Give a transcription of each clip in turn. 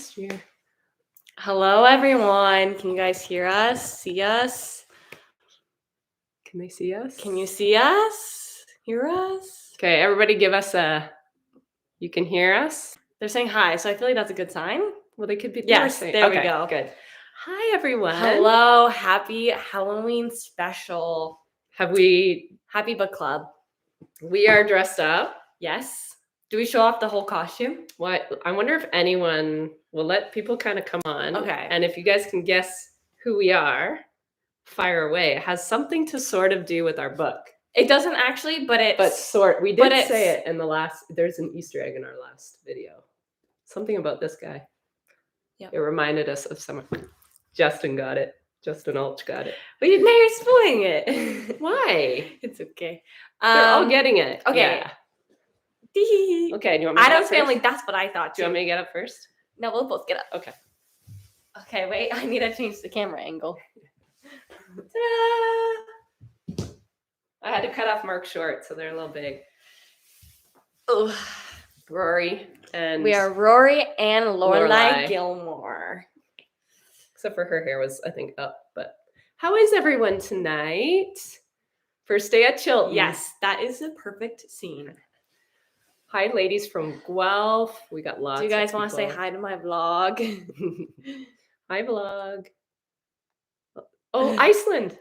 last year. Hello, everyone. Can you guys hear us? See us? Can they see us? Can you see us? Hear us? Okay, everybody give us you can hear us? They're saying hi, so I feel like that's a good sign. Well, they could be. Yes, there we okay, go. Good. Hi, everyone. Hello, happy Halloween special. Happy book club. We are dressed up. Yes. Do we show off the whole costume? What? I wonder if anyone will let people kind of come on. Okay. And if you guys can guess who we are, fire away. It has something to sort of do with our book. It doesn't actually, but it's... We did say it in the last... There's an Easter egg in our last video. Something about this guy. Yep. It reminded us of someone. Justin got it. Justin Ulch got it. Now you're spoiling it. Why? It's okay. They're all getting it. Okay. Yeah. Okay, do you want me to Adam's family, that's what I thought too. Do you want me to get up first? No, we'll both get up. Okay. Okay, wait, I need to change the camera angle. Ta-da! I had to cut off Mark's shorts, so they're a little big. Oh, Rory and... We are Rory and Lorelai Gilmore. Except for her hair was, I think, up. But how is everyone tonight? First day at Chilton. Yes, that is the perfect scene. Hi, ladies from Guelph. We got lots of people. Do you guys want to say hi to my vlog? Hi, vlog. Oh, Iceland.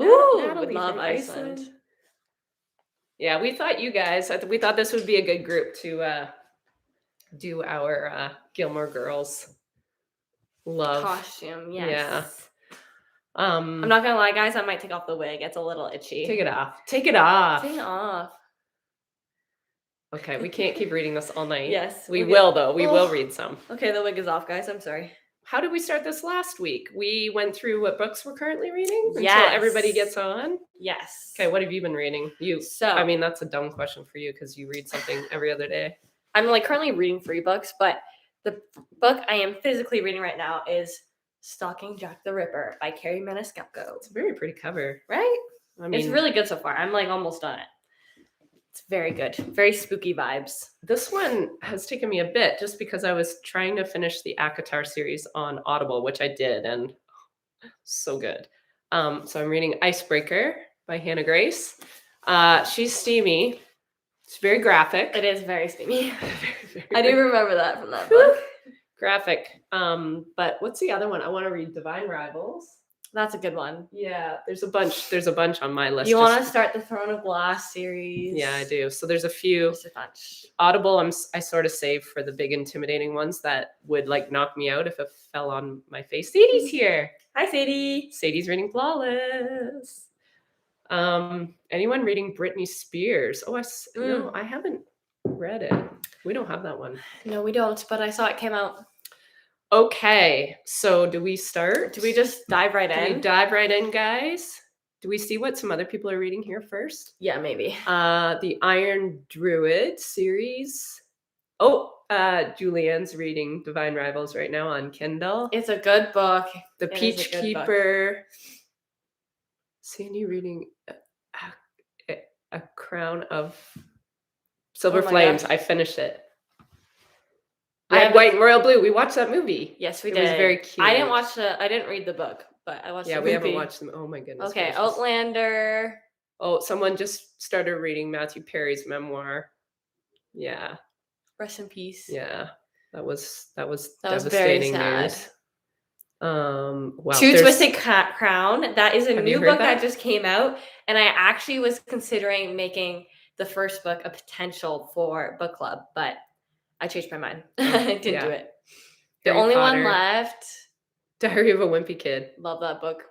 Ooh, we love Iceland. Yeah, we thought we thought this would be a good group to do our Gilmore Girls love costume. Yes. Yeah. I'm not gonna lie, guys. I might take off the wig. It's a little itchy. Take it off. Take it off. Take it off. Okay, we can't keep reading this all night. Yes. We will, though. We will read some. Okay, the wig is off, guys. I'm sorry. How did we start this last week? We went through what books we're currently reading until everybody gets on? Yes. Okay, what have you been reading? I mean, that's a dumb question for you because you read something every other day. I'm currently reading 3 books, but the book I am physically reading right now is Stalking Jack the Ripper by Carrie Maniscalco. It's a very pretty cover. Right? I mean, it's really good so far. I'm almost done it. It's very good. Very spooky vibes. This one has taken me a bit just because I was trying to finish the ACOTAR series on Audible, which I did, and so good. So I'm reading Icebreaker by Hannah Grace. She's steamy. It's very graphic. It is very steamy. very, I do remember that from that book. Graphic. But what's the other one? I want to read Divine Rivals. That's a good one. Yeah, there's a bunch on my list. You want to start the Throne of Glass series? Yeah, I do. So there's a few. There's a bunch. Audible, I sort of save for the big intimidating ones that would knock me out if it fell on my face. Sadie's here. Hi, Sadie. Sadie's reading Flawless. Anyone reading Britney Spears? Oh, no, I haven't read it. We don't have that one. No, we don't, but I saw it came out. Okay, so do we start? Do we just dive right in? Do we dive right in, guys? Do we see what some other people are reading here first? Yeah, maybe. The Iron Druid series. Oh, Julianne's reading Divine Rivals right now on Kindle. It's a good book. The Peach Keeper. Sandy reading a Crown of Silver Flames. Gosh. I finished it. Red, White, and Royal Blue. We watched that movie. Yes, we did. It was very cute. I didn't read the book, but I watched the movie. Yeah, we haven't watched them. Oh my goodness. Okay, gracious. Outlander. Oh, someone just started reading Matthew Perry's memoir. Yeah. Rest in peace. Yeah. That was very devastating sad. news. Wow. Two Twisted Crown. That is a new book that just came out, and I actually was considering making the first book a potential for book club, but I changed my mind. I didn't do it. The only one left. Diary of a Wimpy Kid. Love that book.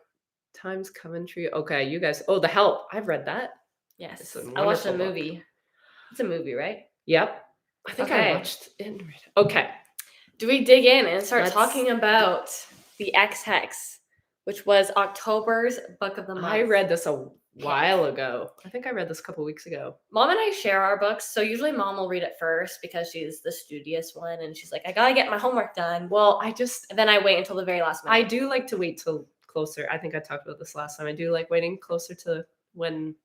Times Coventry. Okay, you guys. Oh, The Help. I've read that. Yes. I watched the movie. Book. It's a movie, right? Yep. I think I watched it. Okay. Do we dig in and start talking about The Ex-Hex, which was October's book of the month? I read this a while ago. I think I read this a couple weeks ago. Mom and I share our books, so usually Mom will read it first because she's the studious one, and she's like, I gotta get my homework done. Well, and then I wait until the very last minute. I do like to wait till closer. I think I talked about this last time. I do like waiting closer to when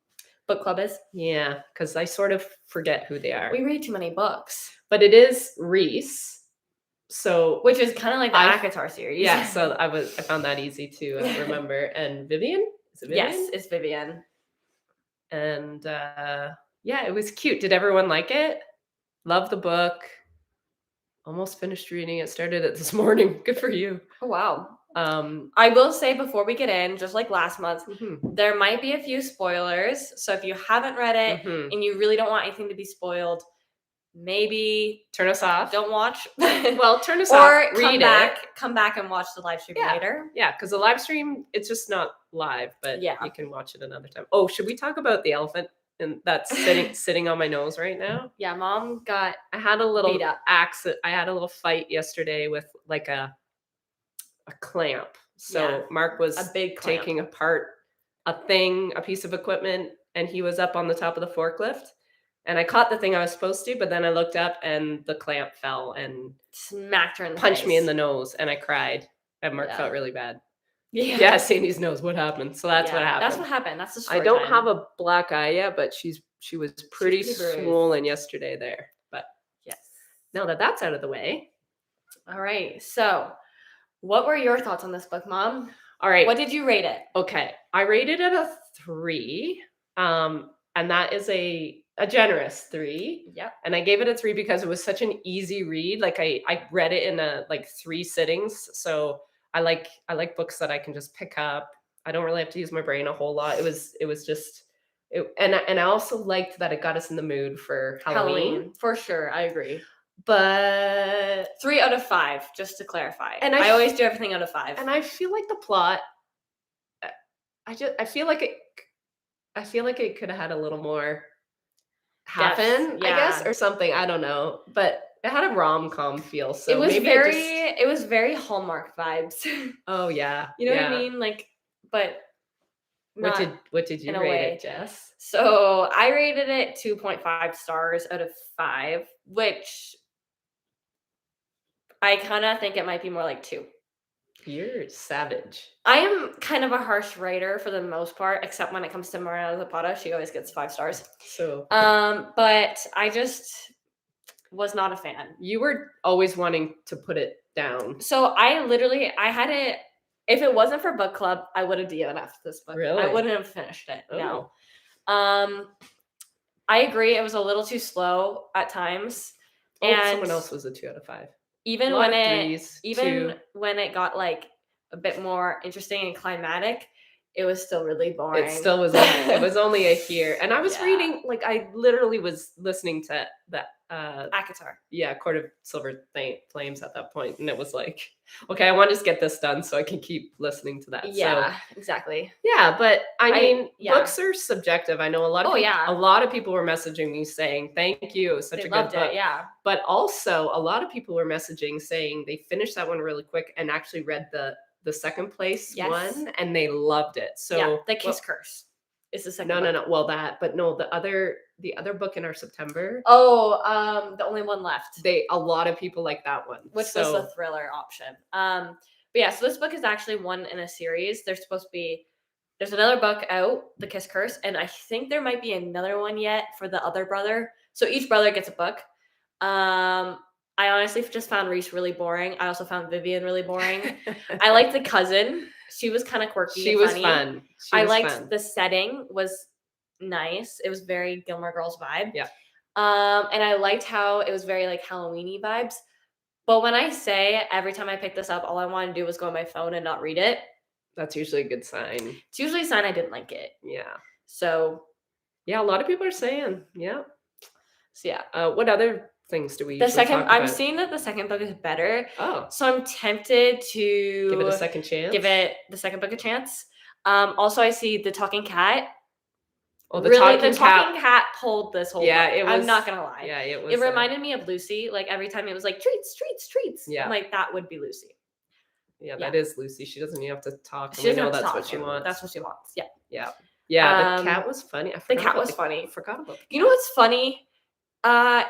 book club is. Yeah, because I sort of forget who they are. We read too many books. But it is Reese. So which is kind of like the ACOTAR series. Yeah, so I found that easy to remember. And Vivian? Is it Vivian? Yes, it's Vivian. And yeah, it was cute. Did everyone like it? Love the book. Almost finished reading it. Started it this morning. Good for you. Oh, wow. I will say before we get in, just like last month, there might be a few spoilers. So if you haven't read it and you really don't want anything to be spoiled, maybe turn us off. Don't watch. Well, turn us off. Or come back and watch the live stream later. Yeah, because the live stream, it's just not live, but you can watch it another time. Oh, should we talk about the elephant and that's sitting on my nose right now? Yeah, Mom got I had a little beat up. accident. I had a little fight yesterday with like a clamp. So Mark was taking apart a piece of equipment, and he was up on the top of the forklift. And I caught the thing I was supposed to, but then I looked up and the clamp fell and smacked her in the punched face. me in the nose, and I cried. And Mark felt really bad. Yeah, Sandy's nose. What happened? So that's what happened. That's what happened. That's the story. I don't have a black eye yet, but she was pretty swollen yesterday there. But yes, now that that's out of the way. All right. So, what were your thoughts on this book, Mom? All right. What did you rate it? Okay, I rated it a 3, and that is a generous 3. Yep. And I gave it a 3 because it was such an easy read. Like I read it in like 3 sittings. So I like books that I can just pick up. I don't really have to use my brain a whole lot. It was just and I also liked that it got us in the mood for Halloween. For sure, I agree. But 3 out of 5, just to clarify. And I always do everything out of 5. And I feel like the plot. I feel like it could have had a little more happen, I guess, or something. I don't know, but it had a rom-com feel. So it was it was very Hallmark vibes. Oh yeah, you know what I mean? Like, but what did you rate it, Jess? So I rated it 2.5 stars out of 5, which I kind of think it might be more like 2. You're savage. I am kind of a harsh writer for the most part, except when it comes to Mariana Zapata. She always gets 5 stars. So, but I just was not a fan. You were always wanting to put it down. So I had it. If it wasn't for book club, I would have DNF'd this book. Really? I wouldn't have finished it. Oh. No. I agree. It was a little too slow at times. Oh, and someone else was a 2 out of 5. Even when it got like a bit more interesting and climatic, it was still really boring. It still was. It was only a here, and I was reading. Like I literally was listening to that ACOTAR. Yeah, Court of Silver Flames at that point, and it was like, okay, I want to just get this done so I can keep listening to that. Yeah, so, exactly. Yeah, but I mean, books are subjective. I know a lot of a lot of people were messaging me saying, "Thank you, it was such a good book." Yeah, but also a lot of people were messaging saying they finished that one really quick and actually read the second place one, and they loved it. So the Kiss Curse is the second. No. Well, the other book in our September. Oh, the only one left. A lot of people like that one, which was the thriller option. But yeah, so this book is actually one in a series. There's another book out, The Kiss Curse, and I think there might be another one yet for the other brother. So each brother gets a book. I honestly just found Reese really boring. I also found Vivian really boring. I liked the cousin. She was kind of quirky. She was fun. I liked the setting was nice. It was very Gilmore Girls vibe. Yeah. And I liked how it was very like Halloween-y vibes. But when I say every time I picked this up, all I wanted to do was go on my phone and not read it. That's usually a good sign. It's usually a sign I didn't like it. Yeah. So. Yeah, a lot of people are saying. Yeah. So yeah. What other things do we talk about? I'm seeing that the second book is better. Oh. So I'm tempted to give it a second chance. Give it the second book a chance. Also, I see The Talking Cat. Oh, the Talking Cat pulled this whole book. I'm not gonna lie. Yeah, it was. It reminded me of Lucy. Like every time it was like treats. Yeah. I'm like that would be Lucy. Yeah, that is Lucy. She doesn't even have to talk. We know that's what she wants. That's what she wants. Yeah. Yeah. Yeah. The cat was funny. The cat was funny. I forgot about. You know what's funny?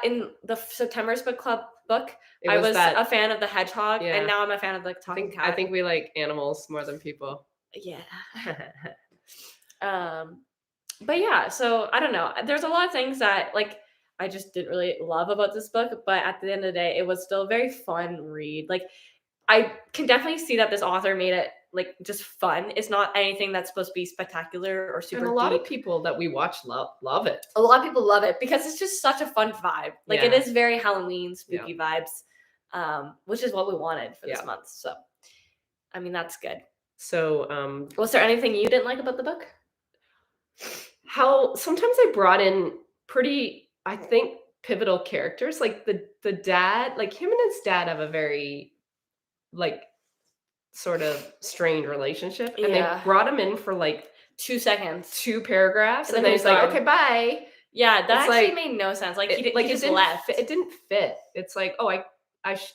In the September's book club book, I was a fan of the hedgehog, and now I'm a fan of the talking cat. I think we like animals more than people. Yeah. But yeah, so I don't know. There's a lot of things that like I just didn't really love about this book. But at the end of the day, it was still a very fun read. Like, I can definitely see that this author made it like just fun. It's not anything that's supposed to be spectacular or super And a lot deep. of people that we watch love it. A lot of people love it because it's just such a fun vibe. Like, it is very Halloween spooky vibes, which is what we wanted for this month. So, I mean, that's good. So, was there anything you didn't like about the book? How sometimes they brought in pretty, I think, pivotal characters, like the dad, like him and his dad have a very like sort of strained relationship, and they brought him in for like 2 seconds, 2 paragraphs, and then he's gone. like, okay, bye. Yeah, that actually made no sense. Like, he just left. It didn't fit. It's like, oh,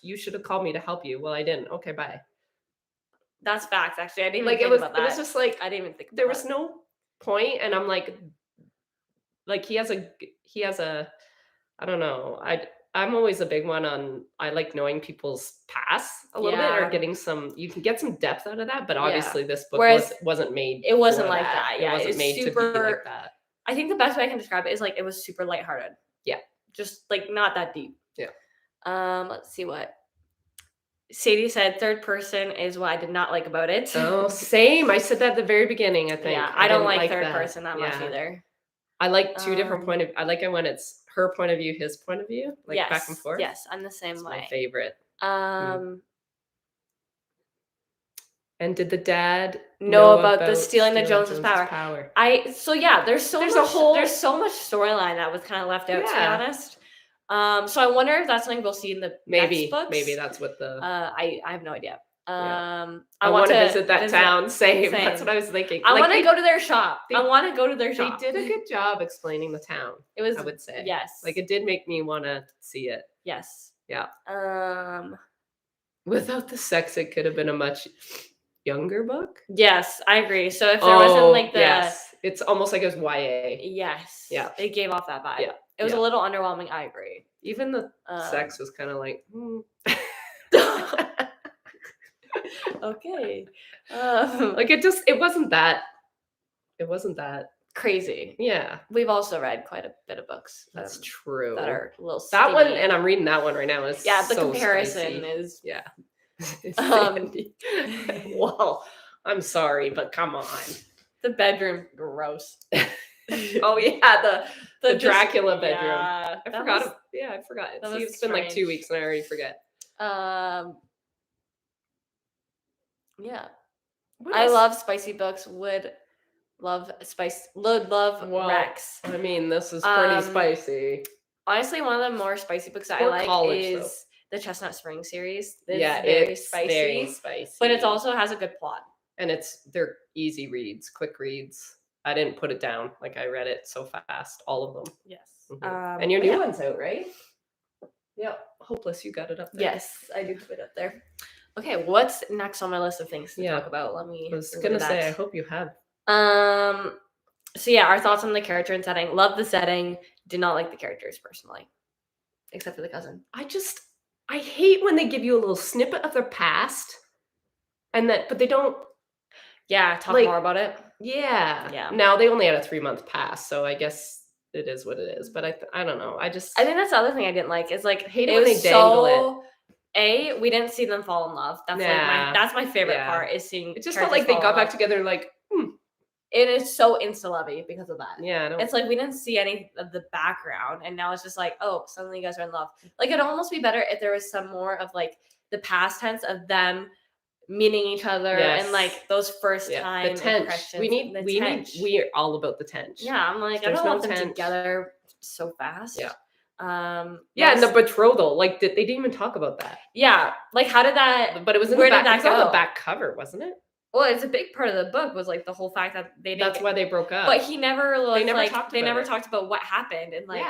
you should have called me to help you. Well, I didn't. Okay, bye. That's facts. Actually, I didn't even think about that. It was just like, I didn't even think about there was no point, and I'm like he has a I don't know. I'm always a big one on, I like knowing people's past a little bit, or getting you can get some depth out of that, but obviously this book wasn't made. It wasn't like that. Yeah, it wasn't made to be like that. I think the best way I can describe it is like it was super lighthearted. Yeah. Just like not that deep. Yeah. Let's see what Sadie said. Third person is what I did not like about it. Oh, same. I said that at the very beginning, I think. Yeah, I don't like third person that much either. I like 2 different point of. I like it when it's her point of view, his point of view, like back and forth. Yes, I'm the same way. My favorite. And did the dad know about the stealing the Joneses' power? There's so much storyline that was kind of left out, to be honest. So I wonder if that's something we'll see in the next books. Maybe that's what the. I have no idea. I want to visit that town. Same. That's what I was thinking. I want to go to their shop. I want to go to their shop. They did a good job explaining the town. It was, I would say. Yes. Like, it did make me want to see it. Yes. Yeah. Without the sex, it could have been a much younger book. Yes, I agree. So if there wasn't like the. Yes. It's almost like it was YA. Yes. Yeah. It gave off that vibe. Yeah. It was a little underwhelming. I agree. Even the sex was kind of like. Okay. Like, it wasn't that crazy. Yeah. We've also read quite a bit of books. That's true. That are a little that one, and I'm reading that one right now. Is the so comparison spicy. is Well, I'm sorry, but come on. The bedroom, gross. Oh yeah, the Dracula bedroom. Yeah, I forgot. I forgot. See, it's been like 2 weeks and I already forget. Yeah. I love spicy books. Would love Rex. I mean, this is pretty spicy. Honestly, one of the more spicy books that I like is the Chestnut Spring series. It's very spicy. But it also has a good plot. And they're easy reads, quick reads. I didn't put it down. Like, I read it so fast, all of them. Yes. Mm-hmm. And your new one's out, right? Yeah. Hopeless, you got it up there. Yes, I do put it up there. Okay, what's next on my list of things to talk about? I was gonna say, I hope you have. So yeah, our thoughts on the character and setting. Love the setting. Did not like the characters personally, except for the cousin. I hate when they give you a little snippet of their past, but they don't. Yeah, talk more about it. Yeah. Now they only had a 3-month pass, so I guess it is what it is. But I don't know. I think that's the other thing I didn't like. Is like, hate it when they dangle it. We didn't see them fall in love. That's my favorite part, is seeing. It just felt like they got back together and like, It is so insta-lovey because of that. Yeah. It's like we didn't see any of the background, and now it's just like, oh, suddenly you guys are in love. Like, it'd almost be better if there was some more of like the past tense of them meeting each other and like those first time impressions. We're all about the tension. Yeah, I'm like, I don't want them together so fast. Yeah. And the betrothal, like, they didn't even talk about that. Yeah, like, how did that? But it was on the back cover, wasn't it? Well, it's a big part of the book was like the whole fact that they didn't. That's why they broke up. But he never talked about what happened, and like,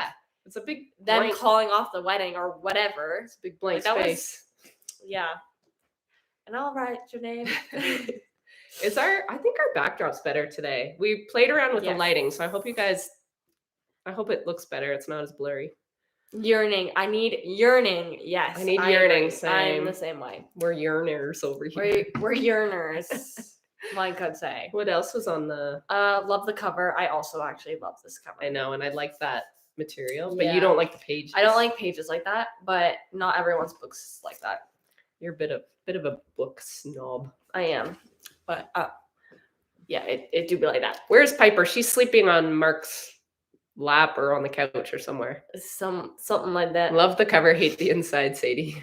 it's a big them calling off the wedding or whatever. It's a big blank space. And I'll write your name. I think our backdrop's better today. We played around with the lighting, so I hope it looks better. It's not as blurry. Yearning. I need yearning. Yes. I need yearning. I'm the same way. We're yearners over here. We're yearners. One could say. What else was on the love the cover. I also actually love this cover. I know, and I like that material, but you don't like the pages. I don't like pages like that, but not everyone's books like that. You're a bit of a book snob. I am, but yeah, it do be like that. Where's Piper? She's sleeping on Mark's lap or on the couch or somewhere. Something like that. Love the cover, hate the inside, Sadie.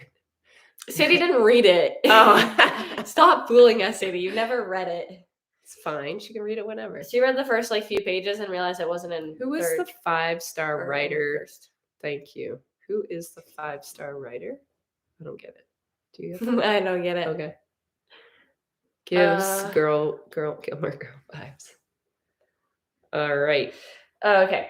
Sadie didn't read it. Oh. Stop fooling us, Sadie. You never read it. It's fine. She can read it whenever. She read the first few pages and realized it wasn't in. Who is the 5-star writer? First. Thank you. Who is the 5-star writer? I don't get it. Do you? I don't get it. Okay. Gives Gilmore Girl vibes. All right. Okay.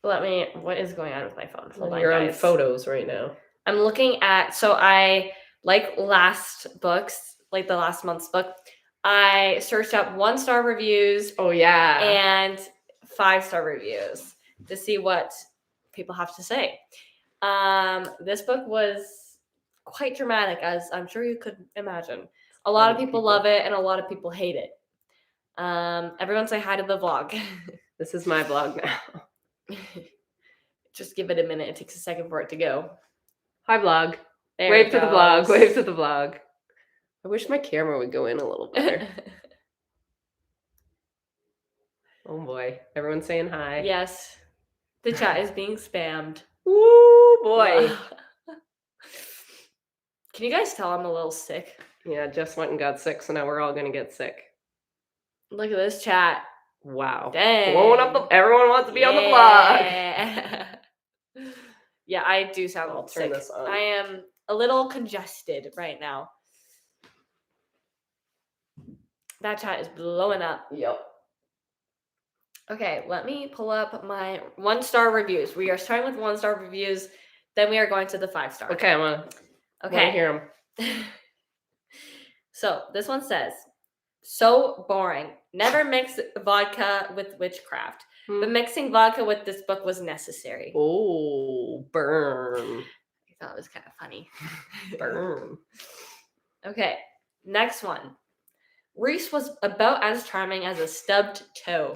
What is going on with my phone? Hold on, You're guys. on photos right now. I'm looking at, so I, like last books, like the last month's book, I searched up 1-star reviews. Oh, yeah. And 5-star reviews to see what people have to say. This book was quite dramatic, as I'm sure you could imagine. A lot of people love it, and a lot of people hate it. Everyone say hi to the vlog. This is my vlog now. Just give it a minute. It takes a second for it to go. Hi, vlog. There Wave to the vlog. Wave to the vlog. I wish my camera would go in a little better. Oh boy. Everyone's saying hi. Yes. The chat is being spammed. Woo boy. Can you guys tell I'm a little sick? Yeah, Jess went and got sick, so now we're all gonna get sick. Look at this chat. Wow. Dang. Blowing up everyone wants to be on the vlog. Yeah, I do sound I'll sick. turn this on. I am a little congested right now. That chat is blowing up. Yep. Okay, let me pull up my 1-star reviews. We are starting with 1-star reviews. Then we are going to the 5-star. Okay, I want to hear them. So this one says, so boring. Never mix vodka with witchcraft. But mixing vodka with this book was necessary. Oh, burn. I thought it was kind of funny. Burn. Okay, next one. Reese was about as charming as a stubbed toe.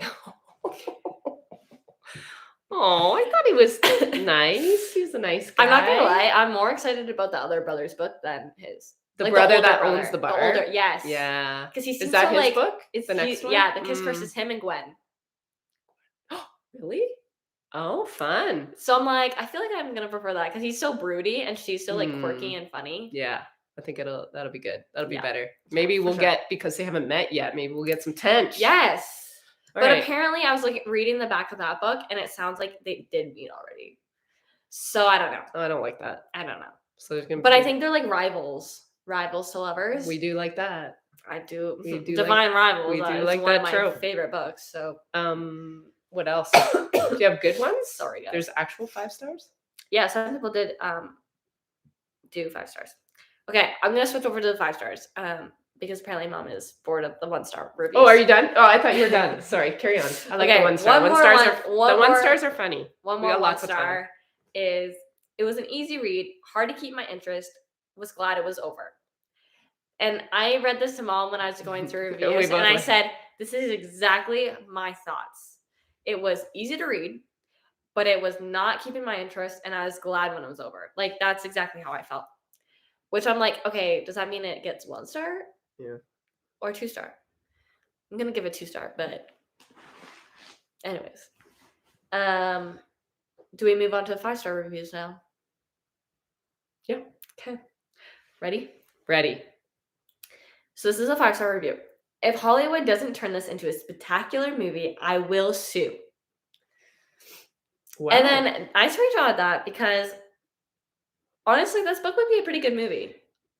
Oh, I thought he was nice. He was a nice guy. I'm not gonna lie, I'm more excited about the other brother's book than his. The brother that owns the bar? The older, yes. Yeah. Because he seems Is that so, his book? It's the next one? Yeah, The Kiss Curse is him and Gwen. Really? Oh, fun. So I'm like, I feel like I'm gonna prefer that because he's so broody and she's so quirky and funny. Yeah. I think that'll be good. That'll be better. Maybe we'll get, because they haven't met yet, maybe we'll get some tension. Yes. All but right. apparently I was reading the back of that book and it sounds like they did meet already. So I don't know. I don't like that. I don't know. So there's gonna But I think they're like rivals to lovers. We do like that. I do. We do Divine Rivals. We do is like one that of my trope. favorite books. So what else? Do you have good ones? Sorry, guys. There's actual 5 stars? Yeah, some people did do 5 stars. Okay, I'm gonna switch over to the 5 stars. Because apparently mom is bored of the 1-star reviews. Oh, are you done? Oh, I thought you were done. Sorry, carry on. I like the 1-star. One stars are funny. One more 1-star is, it was an easy read, hard to keep my interest, was glad it was over. And I read this to mom when I was going through reviews, and I said, this is exactly my thoughts. It was easy to read, but it was not keeping my interest, and I was glad when it was over. Like, that's exactly how I felt. Which I'm like, okay, does that mean it gets 1-star? Yeah. Or 2-star? I'm gonna give it 2-star, but anyways. Do we move on to 5-star reviews now? Yeah. Okay. Ready? Ready. So this is a 5-star review. If Hollywood doesn't turn this into a spectacular movie, I will sue. Wow. And then I screenshotted that because honestly, this book would be a pretty good movie.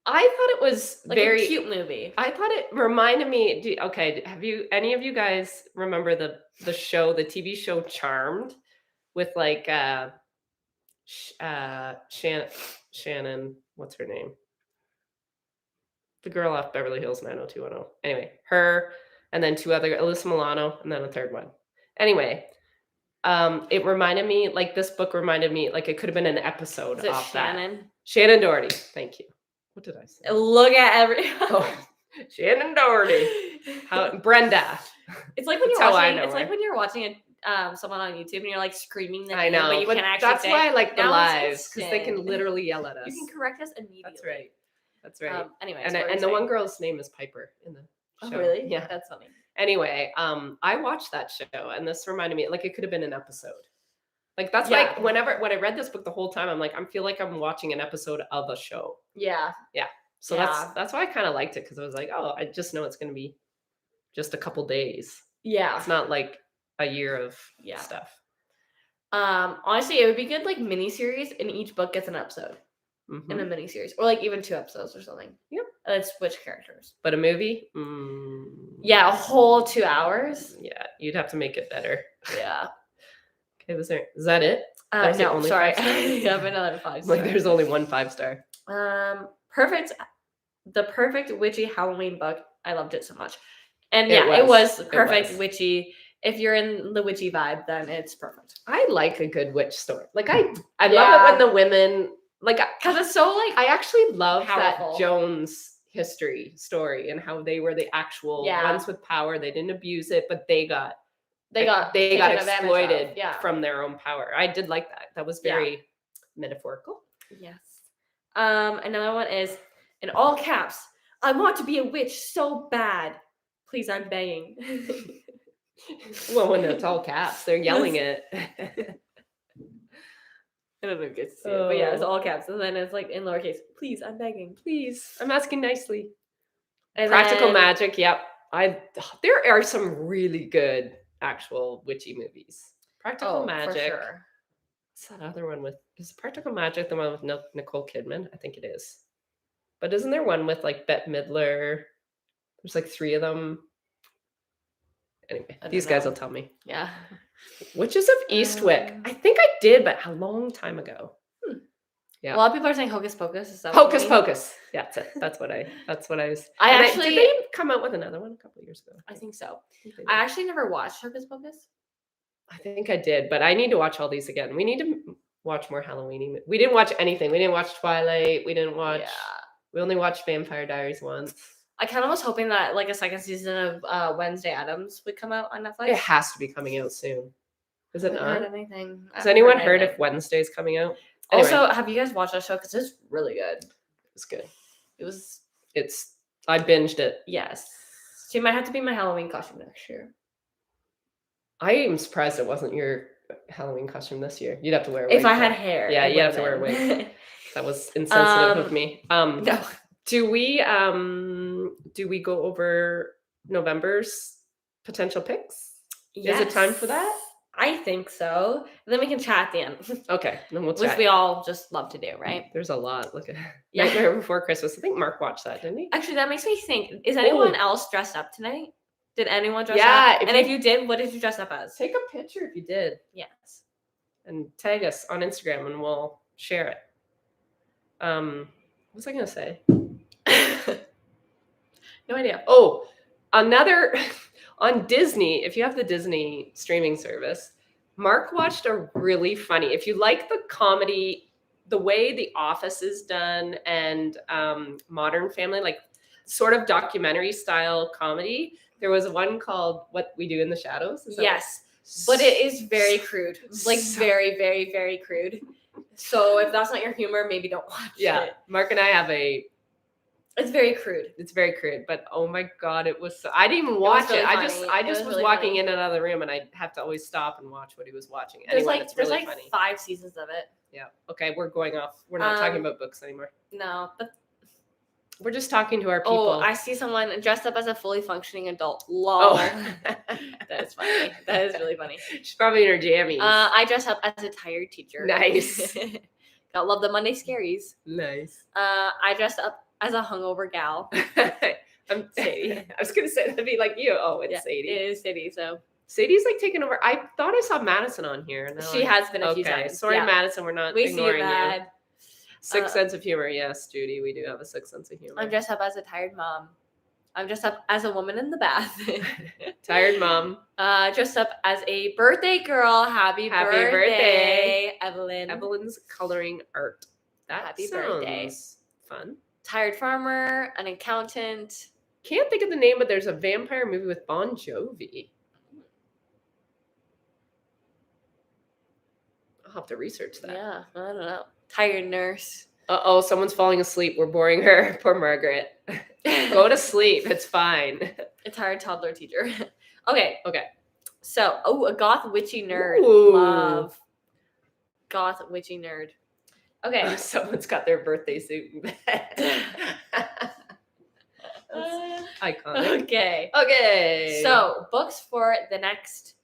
I thought it was a cute movie. I thought it reminded me. Have any of you guys remember the show, the TV show Charmed, with like Shannon? What's her name? The girl off Beverly Hills 90210. Anyway, her, and then 2 other, Alyssa Milano, and then a 3rd one. Anyway, it reminded me, like this book reminded me, like it could have been an episode Is it off Shannon? that. Shannon Doherty. Thank you. What did I say? Look at Shannon Doherty. Brenda. It's like when you're watching. It's like when you're watching someone on YouTube and you're like screaming the I name, know, but you can't actually that's say. why I like the Now it's lives, because they can instant. literally yell at us. You can correct us immediately. That's right. That's right. Anyways, and the one girl's name is Piper in the show. Oh, really? Yeah. That's funny. Anyway, I watched that show, and this reminded me, like, it could have been an episode. Like, that's Yeah. like, when I read this book the whole time, I'm like, I feel like I'm watching an episode of a show. Yeah. Yeah. So that's why I kind of liked it, because I was like, oh, I just know it's going to be just a couple days. Yeah. It's not like a year of stuff. Honestly, it would be good, like, miniseries, and each book gets an episode in a miniseries, or like even 2 episodes or something. Yep. And it's switch characters. But a movie? Yeah, a whole 2 hours. Yeah, you'd have to make it better. Yeah. Okay, is that it? No, sorry. I have another 5-star. Like, there's only one 5-star. The perfect witchy Halloween book. I loved it so much. And it was perfect witchy. If you're in the witchy vibe, then it's perfect. I like a good witch story. Like, I love it when the women, like, because it's so, like, I actually love powerful. that Jones history story and how they were the actual ones with power. They didn't abuse it, but they got exploited from their own power. I did like that. That was very metaphorical. Yes. Another one is, in all caps, I want to be a witch so bad. Please, I'm begging. Well, when it's all caps, they're yelling it. I don't know if you get to see it, but yeah, it's all caps. And then it's like in lowercase, please, I'm begging. Please, I'm asking nicely. And Practical Magic, yep. There are some really good actual witchy movies. Practical Magic. For sure. What's that other one with? Is Practical Magic the one with Nicole Kidman? I think it is. But isn't there one with, like, Bette Midler? There's like 3 of them. Anyway, these guys will tell me. Yeah. Witches of Eastwick. I think I did, but a long time ago. Yeah. A lot of people are saying Hocus Pocus. Is that Hocus Pocus. Yeah, that's it. That's what I was. Did they come out with another one a couple of years ago? I think so. I actually never watched Hocus Pocus. I think I did, but I need to watch all these again. We need to watch more Halloween. We didn't watch anything. We didn't watch Twilight. We didn't watch. We only watched Vampire Diaries once. I kind of was hoping that, like, a second season of Wednesday Addams would come out on Netflix. It has to be coming out soon. Is it not? I haven't heard anything. Has anyone heard if Wednesday's coming out? Anyway. Also, have you guys watched that show? Because it's really good. It's good. It's. I binged it. Yes. She might have to be my Halloween costume next year. I am surprised it wasn't your Halloween costume this year. You'd have to wear a wig. If I had hair. Yeah, you'd have to wear a wig. That was insensitive of me. No. Do we go over November's potential picks? Yes. Is it time for that? I think so. Then we can chat at the end. Okay, then we'll chat. Which we all just love to do, right? There's a lot. Look at Nightmare Before Christmas. I think Mark watched that, didn't he? Actually, that makes me think. Is anyone else dressed up tonight? Did anyone dress up? And if you did, what did you dress up as? Take a picture if you did. Yes. And tag us on Instagram and we'll share it. What was I going to say? No idea. Oh, another on Disney. If you have the Disney streaming service, Mark watched a really funny. If you like the comedy, the way The Office is done, and Modern Family, like sort of documentary style comedy, there was one called What We Do in the Shadows. Yes, but it is very crude, like very, very, very crude. So if that's not your humor, maybe don't watch it. Yeah, Mark and I have It's very crude. It's very crude, but oh my god, it was. I didn't even watch it. I just was walking in and out of the room, and I have to always stop and watch what he was watching. Anyway, there's like 5 seasons of it. Yeah. Okay, we're going off. We're not talking about books anymore. No, but we're just talking to our people. Oh, I see someone dressed up as a fully functioning adult. Lol. Oh. That is funny. That is really funny. She's probably in her jammies. I dressed up as a tired teacher. Nice. Gotta love the Monday scaries. Nice. I dressed up as a hungover gal. I'm Sadie. I was gonna say that'd be like you. Oh, it's Sadie. It is Sadie. So Sadie's like taking over. I thought I saw Madison on here. She has been a few times. Sorry, Madison. We're not ignoring you. Sixth sense of humor. Yes, Judy. We do have a sixth sense of humor. I'm dressed up as a tired mom. I'm dressed up as a woman in the bath. Tired mom. Dressed up as a birthday girl. Happy birthday, Evelyn. Evelyn's coloring art. Happy birthday. Fun. Tired farmer, an accountant. Can't think of the name, but there's a vampire movie with Bon Jovi. I'll have to research that. Yeah, I don't know. Tired nurse. Uh-oh, someone's falling asleep. We're boring her. Poor Margaret. Go to sleep. It's fine. A tired toddler teacher. Okay. Okay. So, a goth witchy nerd. Ooh. Love. Goth witchy nerd. Okay. Someone's got their birthday suit in bed. Iconic. Okay. So, books for the next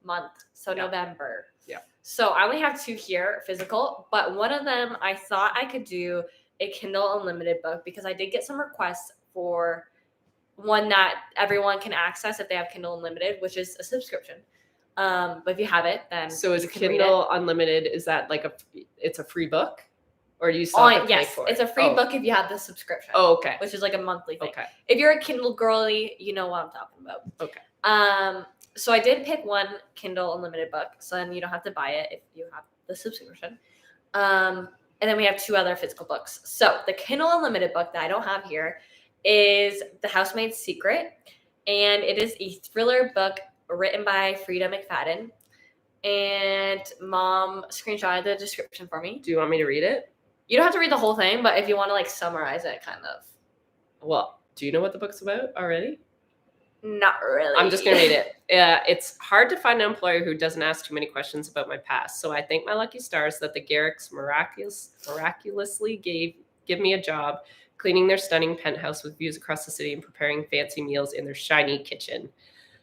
month. So, Yeah. November. Yeah. So, I only have 2 here, physical, but one of them I thought I could do a Kindle Unlimited book because I did get some requests for one that everyone can access if they have Kindle Unlimited, which is a subscription. But if you have it, then so is you can read Kindle Unlimited, is that like it's a free book? Or do you still have to pay yes, for it? it's a free book if you have the subscription. Oh, okay. Which is like a monthly thing. Okay. If you're a Kindle girly, you know what I'm talking about. Okay. So I did pick one Kindle Unlimited book, so then you don't have to buy it if you have the subscription. And then we have 2 other physical books. So the Kindle Unlimited book that I don't have here is The Housemaid's Secret, and it is a thriller book written by Frida McFadden. And Mom screenshotted the description for me. Do you want me to read it? You don't have to read the whole thing, but if you want to like summarize it, kind of. Well, do you know what the book's about already? Not really. I'm just going to read it. It's hard to find an employer who doesn't ask too many questions about my past. So I thank my lucky stars that the Garricks miraculously give me a job cleaning their stunning penthouse with views across the city and preparing fancy meals in their shiny kitchen.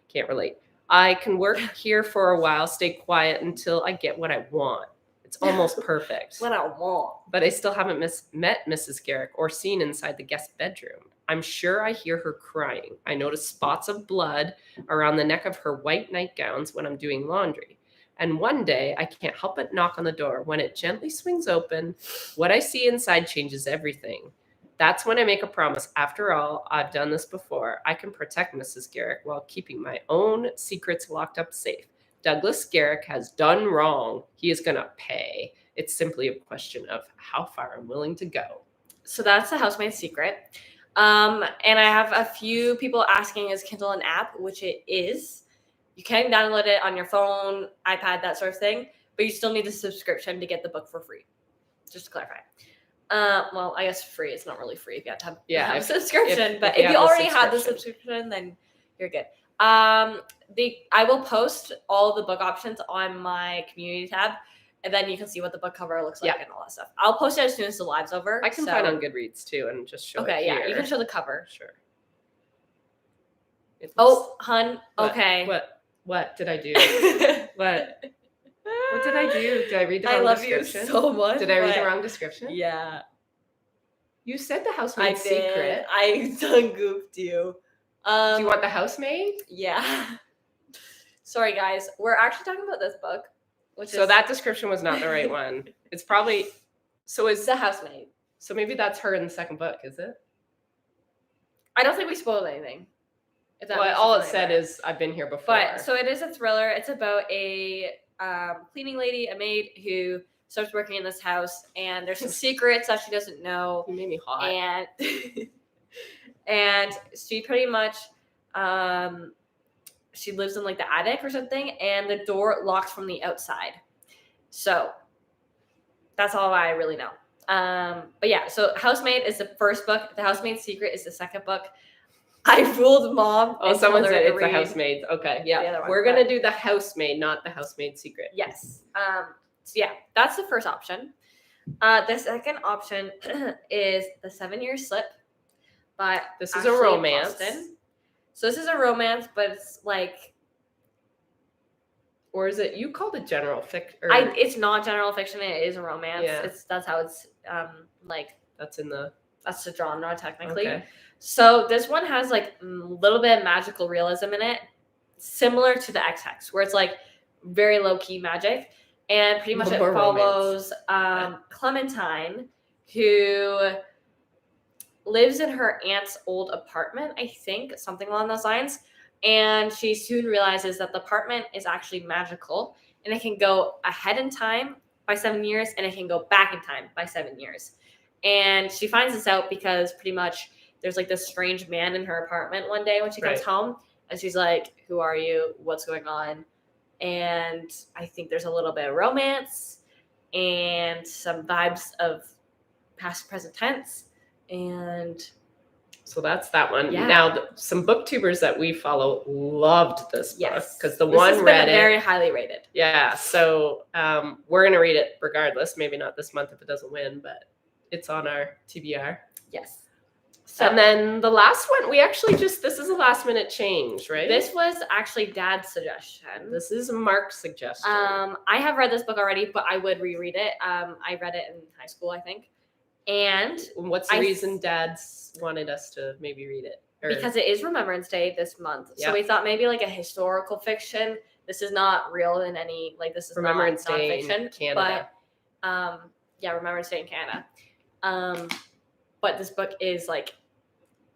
Can't relate. I can work here for a while, stay quiet until I get what I want. It's almost perfect. What I want. But I still haven't met Mrs. Garrick or seen inside the guest bedroom. I'm sure I hear her crying. I notice spots of blood around the neck of her white nightgowns when I'm doing laundry. And one day, I can't help but knock on the door. When it gently swings open, what I see inside changes everything. That's when I make a promise. After all, I've done this before. I can protect Mrs. Garrick while keeping my own secrets locked up safe. Douglas Garrick has done wrong. He is going to pay. It's simply a question of how far I'm willing to go. So that's The Housemaid's Secret. And I have a few people asking, is Kindle an app? Which it is. You can download it on your phone, iPad, that sort of thing. But you still need a subscription to get the book for free. Just to clarify. Well, I guess free. It's not really free if you have to have a subscription. But if you already had the subscription, then you're good. I will post all the book options on my community tab, and then you can see what the book cover looks like and all that stuff. I'll post it as soon as the live's over. I can find on Goodreads too and just show it here. Okay, yeah, you can show the cover. Sure. Hun. Okay. What did I do? What did I do? Did I read the wrong description? I love you so much. Did I read the wrong description? Yeah. You said The Housemaid's Secret. I done goofed you. Do you want The Housemaid? Yeah. Sorry, guys. We're actually talking about this book. So that description was not the right one. It's probably... So is The Housemaid. So maybe that's her in the second book, is it? I don't think we spoiled anything. All it said is, I've been here before. But, so it is a thriller. It's about a cleaning lady, a maid, who starts working in this house, and there's some secrets that she doesn't know. You made me hot. And she pretty much, she lives in like the attic or something, and the door locks from the outside. So that's all I really know. But yeah, so Housemaid is the first book. The Housemaid's Secret is the second book. I fooled Mom. Oh, someone said it's The Housemaid. Okay, yeah. We're going to do The Housemaid, not The Housemaid's Secret. Yes. So yeah, that's the first option. The second option is The 7-Year Slip by This is a romance. Boston. So this is a romance, but it's like... Or is it... You called it general fiction. It's not general fiction. It is a romance. Yeah. That's how it's like... That's the genre, technically. Okay. So this one has like a little bit of magical realism in it, similar to the XX, where it's like very low-key magic. And pretty much it follows Clementine, who lives in her aunt's old apartment, I think, something along those lines. And she soon realizes that the apartment is actually magical, and it can go ahead in time by 7 years, and it can go back in time by 7 years. And she finds this out because pretty much there's like this strange man in her apartment one day when she comes home, and she's like, "Who are you? What's going on?" And I think there's a little bit of romance. and some vibes of past, present tense. And so that's that one. Yeah. Now, some booktubers that we follow loved this book yes, because the this one has read been it. very highly rated. Yeah, so we're going to read it regardless. Maybe not this month if it doesn't win, but it's on our TBR. Yes. So And then the last one, we actually this is a last minute change, right? this was actually Dad's suggestion. This is Mark's suggestion. I have read this book already, but I would reread it. I read it in high school, I think. And what's the reason Dad's wanted us to maybe read it? Because it is Remembrance Day this month. Yep. So we thought maybe like a historical fiction. This is not real in any, like this is Remembrance not Day nonfiction. in Canada. But yeah, Remembrance Day in Canada. But this book is like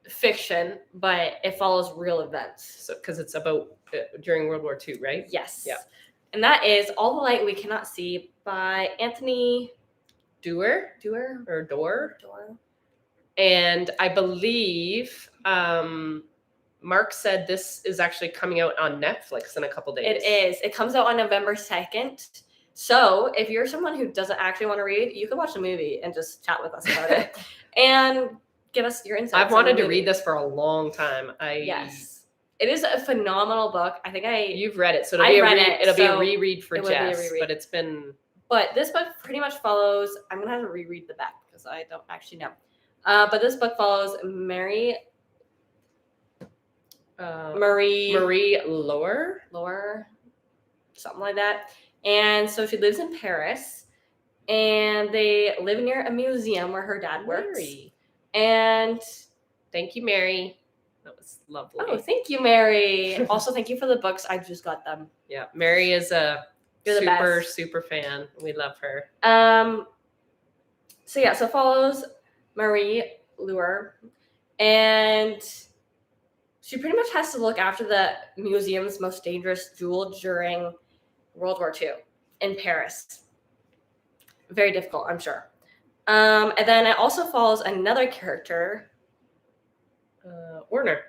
fiction, but it follows real events. So because it's about during World War II, right? Yes. Yeah. And that is All the Light We Cannot See by Anthony Doerr. Doerr. And I believe Mark said this is actually coming out on Netflix in a couple days. It is. It comes out on November 2nd. So if you're someone who doesn't actually want to read, you can watch the movie and just chat with us about it and give us your insights. I've wanted to read this for a long time. Yes. It is a phenomenal book. I think you've read it, so it'll be a reread for Jess. But it's been. But this book pretty much follows. I'm gonna have to reread the back because I don't actually know. But this book follows Marie Laure, something like that. And so she lives in Paris, and they live near a museum where her dad works. Mary. And thank you, Mary. That was lovely. Oh, thank you, Mary. Also, thank you for the books. I just got them. Yeah, Mary is a super fan. We love her. So it follows Marie Laure, and she pretty much has to look after the museum's most dangerous jewel during World War II in Paris. Very difficult, I'm sure. And then it also follows another character, Werner